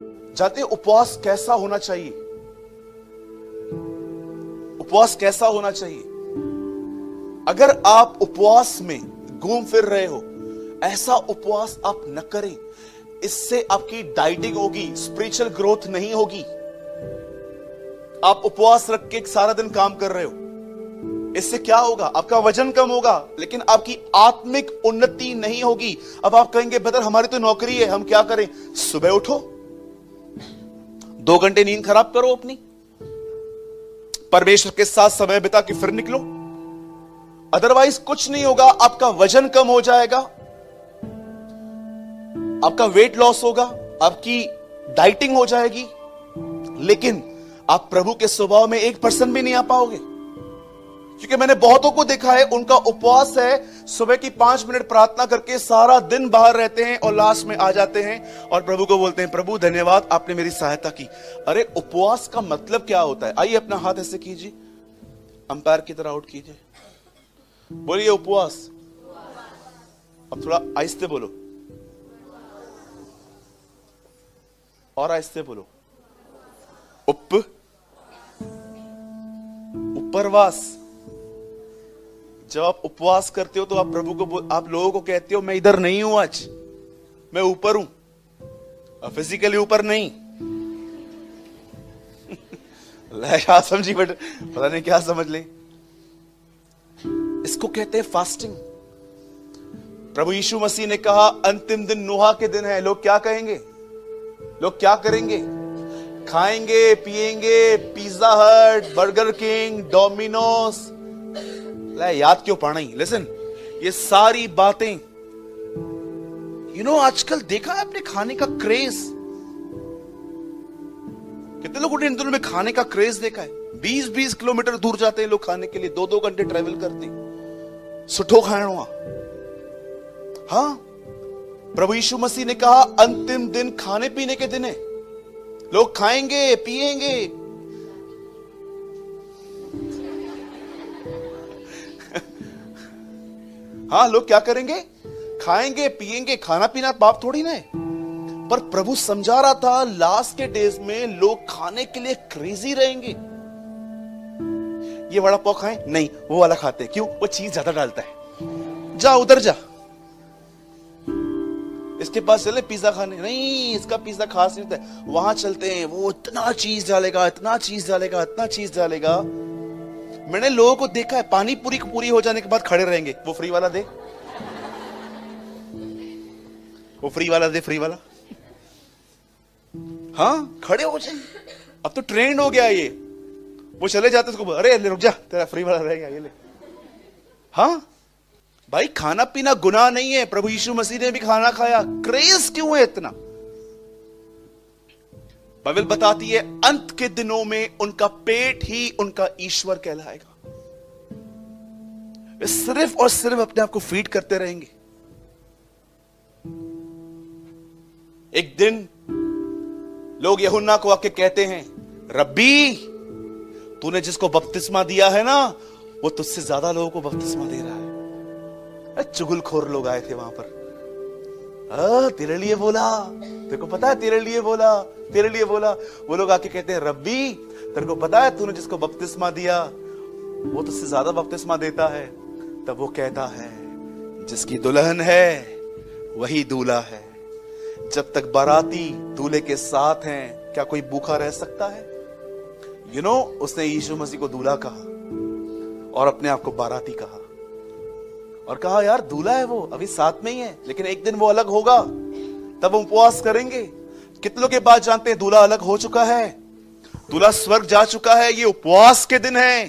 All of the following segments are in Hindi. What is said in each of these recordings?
जानते हैं उपवास कैसा होना चाहिए? उपवास कैसा होना चाहिए? अगर आप उपवास में घूम फिर रहे हो, ऐसा उपवास आप न करें। इससे आपकी डाइटिंग होगी, स्पिरिचुअल ग्रोथ नहीं होगी। आप उपवास रख के सारा दिन काम कर रहे हो, इससे क्या होगा? आपका वजन कम होगा, लेकिन आपकी आत्मिक उन्नति नहीं होगी। अब आप कहेंगे ब्रदर हमारी तो नौकरी है, हम क्या करें? सुबह उठो, 2 घंटे नींद खराब करो अपनी, परमेश्वर के साथ समय बिता के फिर निकलो। अदरवाइज कुछ नहीं होगा। आपका वजन कम हो जाएगा, आपका वेट लॉस होगा, आपकी डाइटिंग हो जाएगी, लेकिन आप प्रभु के स्वभाव में 1% भी नहीं आ पाओगे। क्योंकि मैंने बहुतों को देखा है, उनका उपवास है, सुबह की 5 मिनट प्रार्थना करके सारा दिन बाहर रहते हैं और लास्ट में आ जाते हैं और प्रभु को बोलते हैं प्रभु धन्यवाद आपने मेरी सहायता की। अरे उपवास का मतलब क्या होता है? आइए अपना हाथ ऐसे कीजिए, अंपायर की तरह आउट कीजिए, बोलिए उपवास। अब थोड़ा आहिस्ते बोलो और आहिस्ते बोलो। उपरवास। जब आप उपवास करते हो तो आप प्रभु को आप लोगों को कहते हो मैं इधर नहीं हूं, आज मैं ऊपर हूं, फिजिकली ऊपर नहीं। क्या समझी? बट पता नहीं क्या समझ ले। इसको कहते हैं फास्टिंग। प्रभु यीशु मसीह ने कहा अंतिम दिन नोहा के दिन है। लोग क्या कहेंगे? लोग क्या करेंगे? खाएंगे पिएंगे, पिज्जा हट, बर्गर किंग, डोमिनोज। याद क्यों पढ़ना ही? लिसन, ये सारी बातें आजकल देखा है आपने खाने का क्रेज। कितने लोगों ने इन दिनों में खाने का क्रेज देखा है? 20-20 किलोमीटर दूर जाते हैं लोग खाने के लिए, 2-2 घंटे ट्रेवल करते हैं। सुठो खाना। हाँ, प्रभु यीशु मसीह ने कहा अंतिम दिन खाने पीने के दिन है। लोग खाएंगे पिएंगे। हाँ, लोग क्या करेंगे? खाएंगे पिएंगे। खाना पीना पाप थोड़ी ना है। पर प्रभु समझा रहा था लास्ट के डेज में लोग खाने के लिए क्रेजी रहेंगे। ये वड़ा पाव खाएं? नहीं, वो वाला खाते हैं। क्यों? वो चीज ज्यादा डालता है। जा उधर जा, इसके पास चले पिज्जा खाने। नहीं, इसका पिज्जा खास नहीं होता है। वहां चलते हैं, वो इतना चीज डालेगा, इतना चीज डालेगा, इतना चीज डालेगा। मैंने लोगों को देखा है, पानी पूरी हो जाने के बाद खड़े रहेंगे, वो फ्री वाला दे, वो फ्री वाला दे, फ्री वाला। हाँ, खड़े हो जाएंगे। अब तो ट्रेंड हो गया ये। वो चले जाते उसको, अरे रुक जा, तेरा फ्री वाला रहेगा, ये ले। हाँ भाई, खाना पीना गुनाह नहीं है। प्रभु यीशु मसीह ने भी खाना खाया। क्रेज क्यों है इतना? बाइबल बताती है अंत के दिनों में उनका पेट ही उनका ईश्वर कहलाएगा। वे सिर्फ और सिर्फ अपने आप को फीड करते रहेंगे। एक दिन लोग यूहन्ना को आके कहते हैं रब्बी, तूने जिसको बपतिस्मा दिया है ना, वो तुझसे ज्यादा लोगों को बपतिस्मा दे रहा है। चुगलखोर लोग आए थे वहां पर। तेरे लिए बोला, तेरे को पता है, तेरे लिए बोला, तेरे लिए बोला। वो लोग आके कहते हैं रब्बी, तेरे को पता है तूने जिसको बपतिस्मा दिया वो तुझसे ज्यादा बपतिस्मा देता है। तब वो कहता है जिसकी दुल्हन है वही दूल्हा है। जब तक बाराती दूल्हे के साथ हैं, क्या कोई भूखा रह सकता है? उसने यीशु मसीह को दूल्हा कहा और अपने आप को बाराती कहा और कहा यार दूल्हा है वो, अभी साथ में ही है, लेकिन एक दिन वो अलग होगा, तब हम उपवास करेंगे। कितनों के बाद जानते हैं दूल्हा अलग हो चुका है, दूल्हा स्वर्ग जा चुका है। ये उपवास के दिन है।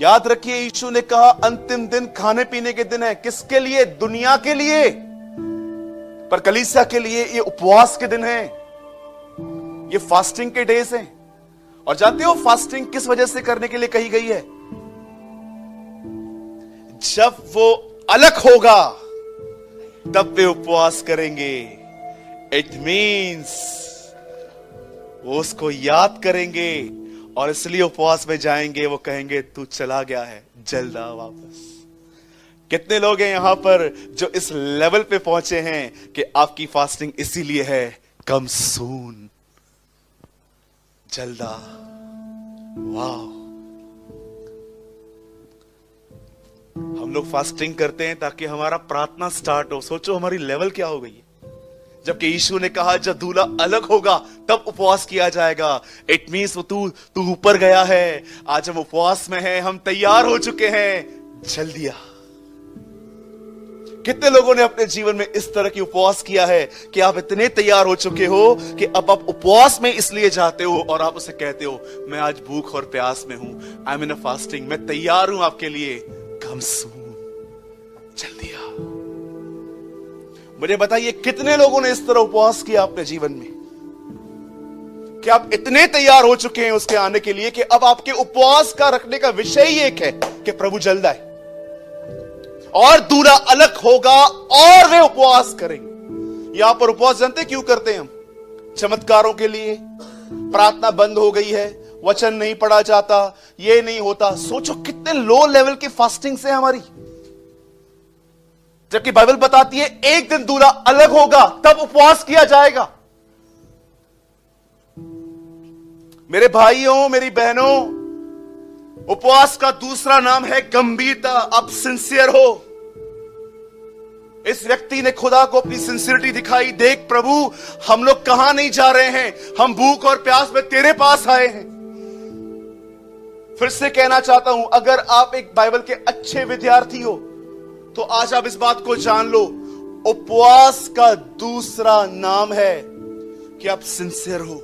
याद रखिए, यीशु ने कहा अंतिम दिन खाने पीने के दिन है। किसके लिए? दुनिया के लिए। पर कलीसिया के लिए ये उपवास के दिन है, ये फास्टिंग के डेज हैं। और जानते हो फास्टिंग किस वजह से करने के लिए कही गई है? जब वो अलग होगा तब वे उपवास करेंगे। इट मीन्स वो उसको याद करेंगे और इसलिए उपवास में जाएंगे। वो कहेंगे तू चला गया है, जल्द आ वापस। कितने लोग हैं यहां पर जो इस लेवल पे पहुंचे हैं कि आपकी फास्टिंग इसीलिए है कम सून, जल्दा। वाह, हम लोग फास्टिंग करते हैं ताकि हमारा प्रार्थना स्टार्ट हो। सोचो हमारी लेवल क्या हो गई है। जबकि यीशु ने कहा जब दूल्हा अलग होगा तब उपवास किया जाएगा। इट मीन्स तू ऊपर गया है। आज हम उपवास में हैं, हम तैयार हो चुके हैं, जल्दी आ। कितने लोगों ने अपने जीवन में इस तरह की उपवास किया है कि आप इतने तैयार हो चुके हो कि अब आप उपवास में इसलिए जाते हो और आप उसे कहते हो मैं आज भूख और प्यास में हूं, I am in a fasting, मैं तैयार हूं आपके लिए, कम सून, जल्दी आ। मुझे बताइए कितने लोगों ने इस तरह उपवास किया अपने जीवन में कि आप इतने तैयार हो चुके हैं उसके आने के लिए कि अब आपके उपवास का रखने का विषय ही एक है कि प्रभु जल्द आए और दूल्हा अलग होगा और वे उपवास करेंगे। यहां पर उपवास जानते क्यों करते हैं हम? चमत्कारों के लिए। प्रार्थना बंद हो गई है, वचन नहीं पढ़ा जाता, ये नहीं होता। सोचो कितने लो लेवल की फास्टिंग से हमारी, जबकि बाइबल बताती है एक दिन दूल्हा अलग होगा तब उपवास किया जाएगा। मेरे भाइयों, मेरी बहनों, उपवास का दूसरा नाम है गंभीरता। आप सिंसियर हो। इस व्यक्ति ने खुदा को अपनी सिंसियरिटी दिखाई। देख प्रभु, हम लोग कहां नहीं जा रहे हैं, हम भूख और प्यास में तेरे पास आए हैं। फिर से कहना चाहता हूं, अगर आप एक बाइबल के अच्छे विद्यार्थी हो तो आज आप इस बात को जान लो, उपवास का दूसरा नाम है कि आप सिंसियर हो,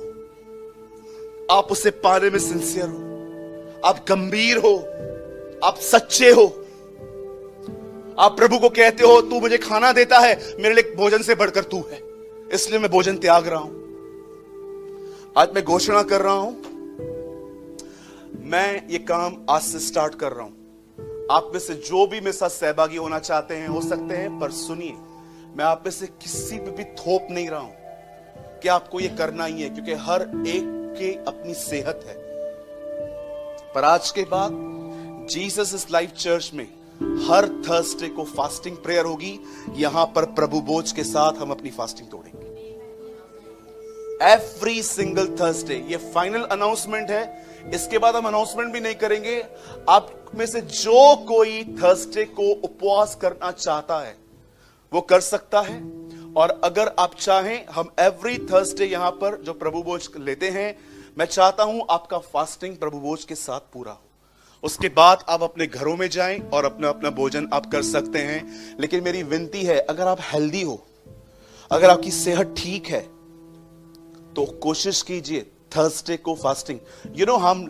आप उसे पाने में सिंसियर हो, आप गंभीर हो, आप सच्चे हो। आप प्रभु को कहते हो तू मुझे खाना देता है, मेरे लिए भोजन से बढ़कर तू है, इसलिए मैं भोजन त्याग रहा हूं। आज मैं घोषणा कर रहा हूं, मैं ये काम आज से स्टार्ट कर रहा हूं। आप में से जो भी मेरे साथ सहभागी होना चाहते हैं हो सकते हैं, पर सुनिए, मैं आप में से किसी पे भी थोप नहीं रहा हूं कि आपको ये करना ही है, क्योंकि हर एक की अपनी सेहत है। पर आज के बाद जीसस इज लाइफ चर्च में हर थर्सडे को फास्टिंग प्रेयर होगी। यहां पर प्रभु बोझ के साथ हम अपनी फास्टिंग तोड़ेंगे एवरी सिंगल थर्सडे। ये फाइनल अनाउंसमेंट है, इसके बाद हम अनाउंसमेंट भी नहीं करेंगे। आप में से जो कोई थर्सडे को उपवास करना चाहता है वो कर सकता है। और अगर आप चाहें, हम एवरी थर्सडे यहां पर जो प्रभु बोझ लेते हैं, मैं चाहता हूं आपका फास्टिंग प्रभु बोझ के साथ पूरा हो। उसके बाद आप अपने घरों में जाएं और अपना अपना भोजन आप कर सकते हैं। लेकिन मेरी विनती है, अगर आप हेल्दी हो, अगर आपकी सेहत ठीक है, तो कोशिश कीजिए थर्सडे को फास्टिंग। हम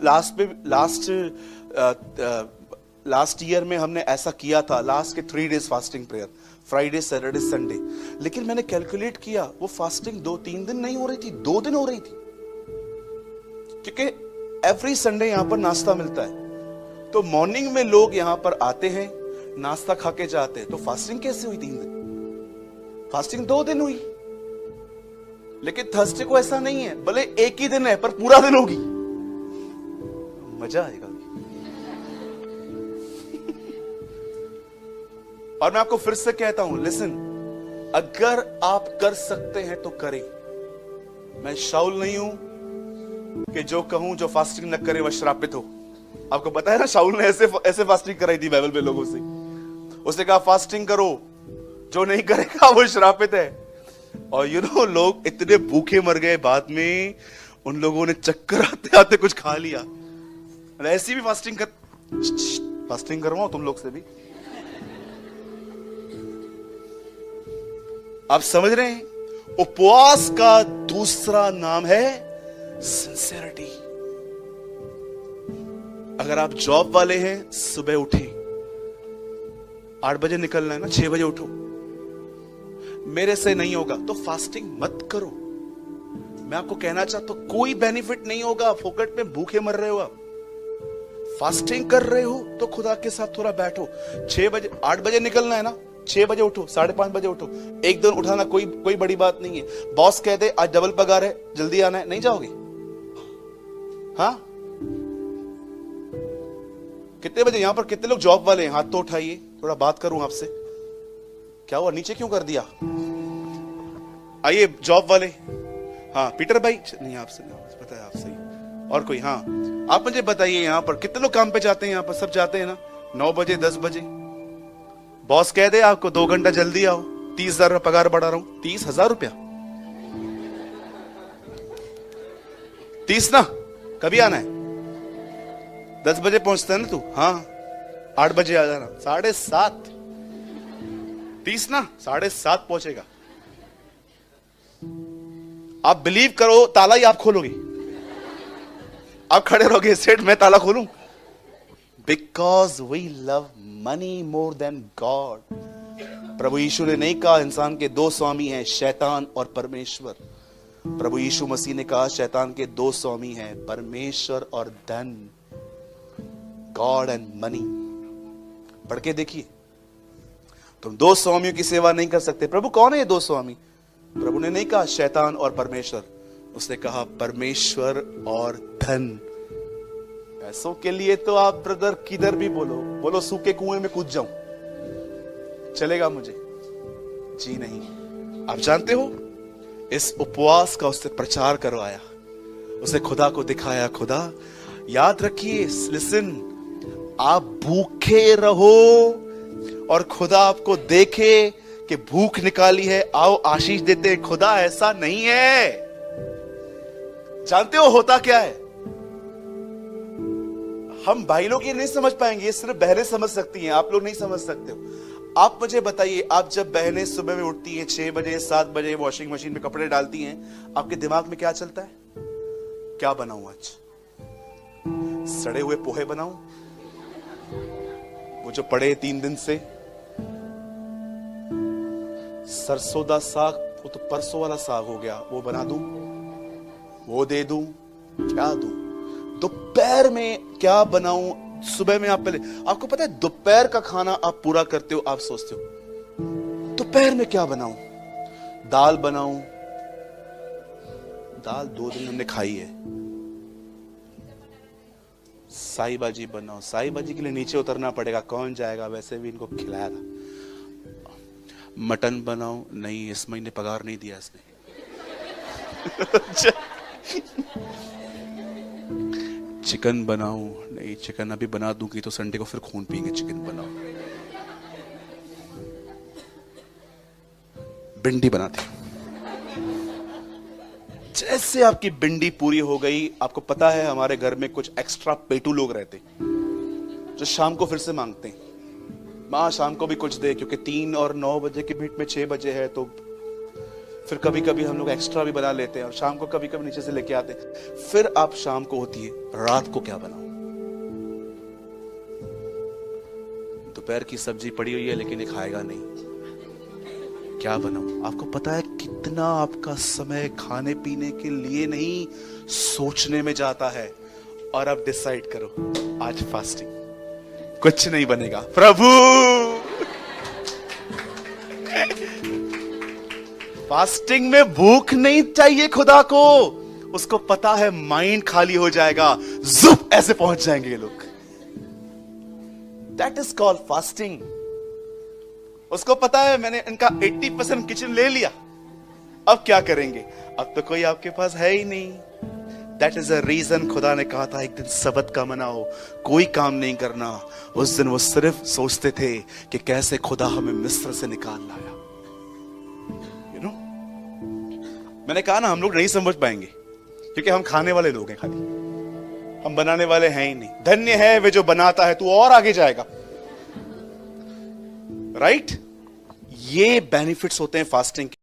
लास्ट ईयर में हमने ऐसा किया था। लास्ट के 3 days fasting prayer, Friday, Saturday, Sunday. लेकिन मैंने कैलकुलेट किया, वो फास्टिंग 2-3 दिन नहीं हो रही थी, 2 दिन हो रही थी, क्योंकि एवरी संडे यहां पर नाश्ता मिलता है। तो मॉर्निंग में लोग यहां पर आते हैं, नाश्ता खा के जाते हैं। तो फास्टिंग कैसे हुई 3 दिन? फास्टिंग 2 दिन हुई। लेकिन थर्सडे को ऐसा नहीं है, भले एक ही दिन है पर पूरा दिन होगी, मजा आएगा। और मैं आपको फिर से कहता हूं, लिसन, अगर आप कर सकते हैं तो करें। मैं शाऊल नहीं हूं कि जो कहूं जो फास्टिंग न करे वह श्रापित हो। आपको पता है ना, शाऊल ने ऐसे फास्टिंग कराई थी बाइबल में लोगों से। उसने कहा फास्टिंग करो, जो नहीं करेगा वो श्रापित है। और लोग इतने भूखे मर गए बाद में, उन लोगों ने चक्कर आते आते कुछ खा लिया। ऐसी भी फास्टिंग करवाओ तुम लोग से भी। आप समझ रहे हैं? उपवास का दूसरा नाम है सिंसियरिटी। अगर आप जॉब वाले हैं, सुबह उठे, 8 बजे निकलना है ना, 6 बजे उठो। मेरे से नहीं होगा तो फास्टिंग मत करो। मैं आपको कहना चाहता हूं, कोई बेनिफिट नहीं होगा, फोकट में भूखे मर रहे हो आप। फास्टिंग कर रहे हो तो खुदा के साथ थोड़ा बैठो। 6 बजे, 8 बजे निकलना है ना, 6 बजे उठो, 5:30 बजे उठो। एक दिन उठाना कोई बड़ी बात नहीं है। बॉस कह दे आज डबल पगार है, जल्दी आना है, नहीं जाओगे? हाँ, कितने बजे? यहां पर कितने लोग जॉब वाले हैं? हाथ तो उठाइए, थोड़ा बात करूं आपसे। क्या हुआ, नीचे क्यों कर दिया? आइए जॉब वाले, हाँ पीटर भाई, नहीं आपसे नहीं पता है, आप सही। और कोई? हाँ आप मुझे बताइए, यहाँ पर कितने लोग काम पे जाते हैं? यहाँ पर सब जाते हैं ना 9 बजे 10 बजे। बॉस कह दे आपको 2 घंटा जल्दी आओ, 30,000 पगार बढ़ा रहा हूं। 30,000 रुपया? 30 ना, कभी आना है? 10 बजे पहुंचता है ना तू? हाँ 8 बजे आ जाना, 7:30। 30 ना, 7:30 पहुंचेगा। आप बिलीव करो, ताला ही आप खोलोगे। आप खड़े रहोगे, सेठ मैं ताला खोलूं? Because we love money more than God. प्रभु यीशु ने नहीं कहा इंसान के 2 स्वामी हैं, शैतान और परमेश्वर। प्रभु यीशु मसीह ने कहा शैतान के 2 स्वामी हैं, परमेश्वर और धन, गॉड एंड मनी। पढ़ के देखिए, तुम 2 स्वामियों की सेवा नहीं कर सकते। प्रभु कौन है ये 2 स्वामी? प्रभु ने नहीं कहा शैतान और परमेश्वर, उसने कहा परमेश्वर और धन। पैसों के लिए तो आप ब्रदर किधर भी बोलो सूखे कुएं में कूद जाऊं, चलेगा मुझे? जी नहीं। आप जानते हो, इस उपवास का उससे प्रचार करवाया, उसे खुदा को दिखाया। खुदा, याद रखिए, लिसन, आप भूखे रहो और खुदा आपको देखे कि भूख निकाली है, आओ आशीष देते हैं। खुदा ऐसा नहीं है। जानते हो होता क्या है? हम भाई लोग ये नहीं समझ पाएंगे, ये सिर्फ बहनें समझ सकती हैं, आप लोग नहीं समझ सकते हो। आप मुझे बताइए, आप जब बहनें सुबह में उठती हैं 6 बजे 7 बजे, वॉशिंग मशीन में कपड़े डालती हैं, आपके दिमाग में क्या चलता है? क्या बनाऊं आज? सड़े हुए पोहे बनाऊं? वो जो पड़े 3 दिन से? सरसों दा साग, वो तो परसों वाला साग हो गया, वो बना दूं? वो दे दूं? क्या दूं? दोपहर में क्या बनाऊं? सुबह में आप पहले, आपको पता है दोपहर का खाना आप पूरा करते हो, आप सोचते हो दोपहर में क्या बनाऊं? दाल बनाऊं? दाल 2 दिन हमने खाई है। साई भाजी बनाओ, साई भाजी के लिए नीचे उतरना पड़ेगा, कौन जाएगा? वैसे भी इनको खिलाया था। मटन बनाओ? नहीं, इस महीने पगार नहीं दिया इसने। चिकन बनाओ? नहीं, चिकन अभी बना दूंगी तो संडे को फिर खून पिएंगे, चिकन बनाओ। भिंडी बनाती। जैसे आपकी भिंडी पूरी हो गई, आपको पता है हमारे घर में कुछ एक्स्ट्रा पेटू लोग रहते जो शाम को फिर से मांगते हैं, माँ शाम को भी कुछ दे, क्योंकि 3 और 9 बजे के बीच में 6 बजे है, तो फिर कभी कभी हम लोग एक्स्ट्रा भी बना लेते हैं और शाम को कभी कभी नीचे से लेके आते हैं। फिर आप शाम को होती है, रात को क्या बनाऊं? दोपहर की सब्जी पड़ी हुई है लेकिन ये खाएगा नहीं, क्या बनाऊं? आपको पता है कितना आपका समय खाने पीने के लिए नहीं, सोचने में जाता है। और अब डिसाइड करो, आज फास्टिंग, कुछ नहीं बनेगा। प्रभु, फास्टिंग में भूख नहीं चाहिए खुदा को, उसको पता है माइंड खाली हो जाएगा, जुप ऐसे पहुंच जाएंगे ये लोग। That is called fasting. उसको पता है मैंने इनका 80% किचन ले लिया, अब क्या करेंगे? अब तो कोई आपके पास है ही नहीं। दैट इज अ रीजन खुदा ने कहा था एक दिन सबत का मनाओ, कोई काम नहीं करना। उस दिन वो सिर्फ सोचते थे कि कैसे खुदा हमें मिस्र से निकाल लाया। यू नो, मैंने कहा ना हम लोग नहीं समझ पाएंगे क्योंकि हम खाने वाले लोग हैं, खाली हम बनाने वाले हैं ही नहीं। धन्य है वे जो बनाता है, तू और आगे जाएगा। राइट? ये बेनिफिट्स होते हैं फास्टिंग के।